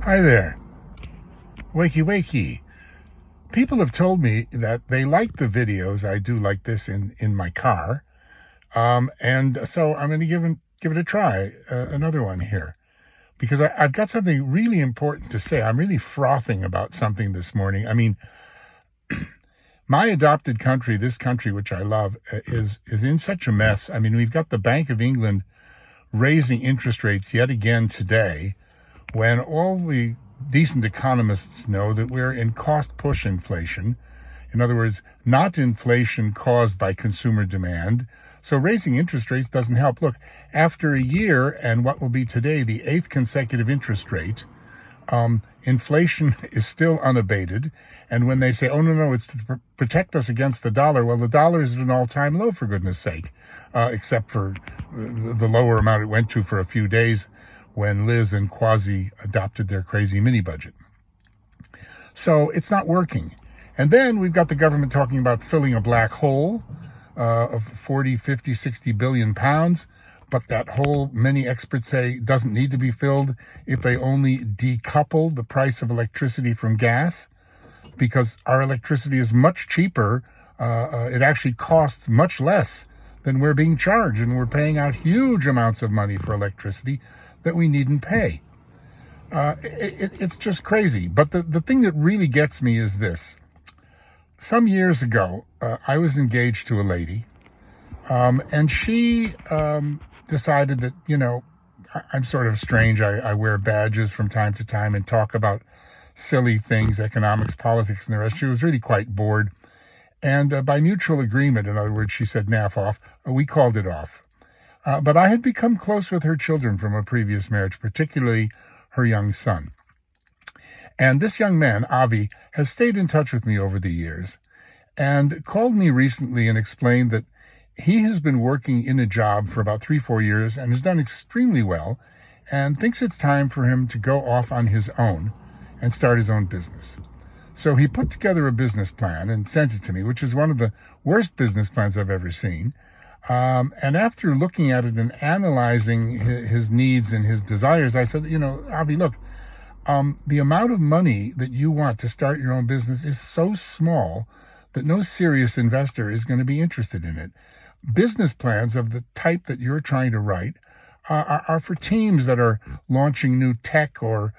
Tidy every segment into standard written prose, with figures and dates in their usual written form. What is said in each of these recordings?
Hi there. Wakey, wakey. People have told me that they like the videos I do like this in my car. And so I'm going to give it a try, another one here, because I've got something really important to say. I'm really frothing about something this morning. I mean, my adopted country, this country, which I love, is in such a mess. I mean, we've got the Bank of England raising interest rates yet again today, when all the decent economists know that we're in cost push inflation. In other words, not inflation caused by consumer demand. So raising interest rates doesn't help. Look, after a year and what will be today the 8th consecutive interest rate, inflation is still unabated. And when they say, oh, no, it's to protect us against the dollar, well, the dollar is at an all-time low, for goodness sake, except for the lower amount it went to for a few days when Liz and Kwasi adopted their crazy mini budget. So it's not working. And then we've got the government talking about filling a black hole of 40, 50, 60 billion pounds. But that hole, many experts say, doesn't need to be filled if they only decouple the price of electricity from gas, because our electricity is much cheaper. It actually costs much less than we're being charged, and we're paying out huge amounts of money for electricity that we needn't pay. It's just crazy. But the thing that really gets me is this. Some years ago, I was engaged to a lady, and she decided that, I'm sort of strange. I wear badges from time to time and talk about silly things, economics, politics, and the rest. She was really quite bored. And by mutual agreement, in other words, she said, naff off, we called it off. But I had become close with her children from a previous marriage, particularly her young son. And this young man, Avi, has stayed in touch with me over the years and called me recently and explained that he has been working in a job for about 3-4 years and has done extremely well, and thinks it's time for him to go off on his own and start his own business. So he put together a business plan and sent it to me, which is one of the worst business plans I've ever seen. And after looking at it and analyzing his needs and his desires, I said, Avi, look, the amount of money that you want to start your own business is so small that no serious investor is going to be interested in it. Business plans of the type that you're trying to write are for teams that are launching new tech or,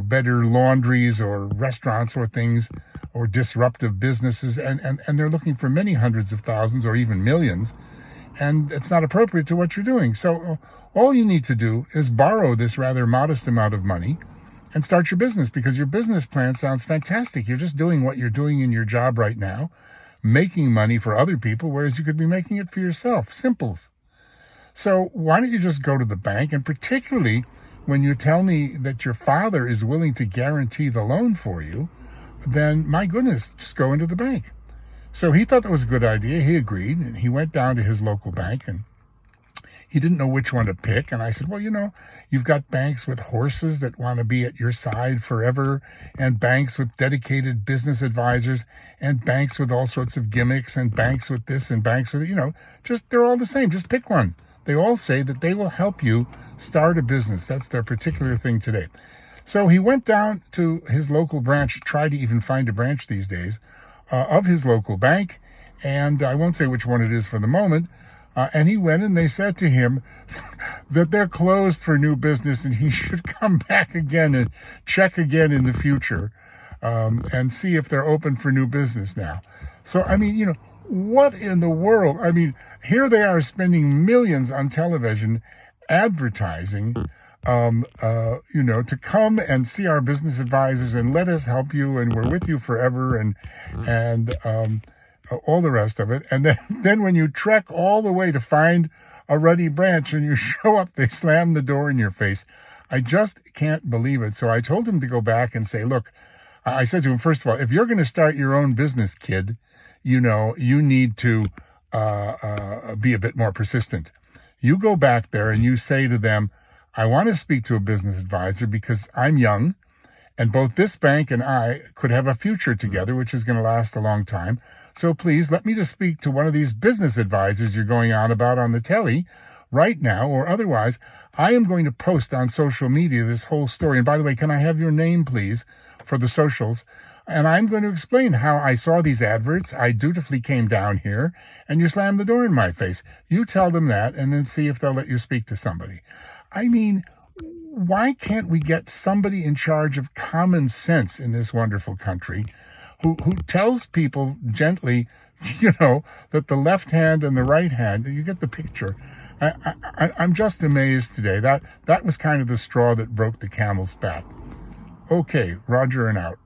better laundries or restaurants or things or disruptive businesses. And they're looking for many hundreds of thousands or even millions. And it's not appropriate to what you're doing. So all you need to do is borrow this rather modest amount of money and start your business, because your business plan sounds fantastic. You're just doing what you're doing in your job right now, making money for other people, whereas you could be making it for yourself. Simples. So why don't you just go to the bank, and particularly when you tell me that your father is willing to guarantee the loan for you, then my goodness, just go into the bank. So he thought that was a good idea. He agreed, and he went down to his local bank, and he didn't know which one to pick. And I said, well, you've got banks with horses that want to be at your side forever, and banks with dedicated business advisors, and banks with all sorts of gimmicks, and banks with this and banks with, they're all the same. Just pick one. They all say that they will help you start a business. That's their particular thing today. So he went down to his local branch, tried to even find a branch these days, of his local bank, and I won't say which one it is for the moment, and he went, and they said to him that they're closed for new business and he should come back again and check again in the future and see if they're open for new business now. So, what in the world? Here they are spending millions on television advertising, to come and see our business advisors and let us help you, and we're with you forever, and all the rest of it. And then when you trek all the way to find a ruddy branch and you show up, they slam the door in your face. I just can't believe it. So I told him to go back and say, look, I said to him, first of all, if you're going to start your own business, kid, you need to be a bit more persistent. You go back there and you say to them, I want to speak to a business advisor because I'm young, and both this bank and I could have a future together, which is going to last a long time. So please let me just speak to one of these business advisors you're going on about on the telly, right now, or otherwise, I am going to post on social media this whole story. And by the way, can I have your name, please, for the socials? And I'm going to explain how I saw these adverts. I dutifully came down here, and you slammed the door in my face. You tell them that, and then see if they'll let you speak to somebody. I mean, why can't we get somebody in charge of common sense in this wonderful country who tells people gently, that the left hand and the right hand, you get the picture. I'm just amazed today. That was kind of the straw that broke the camel's back. Okay, Roger and out.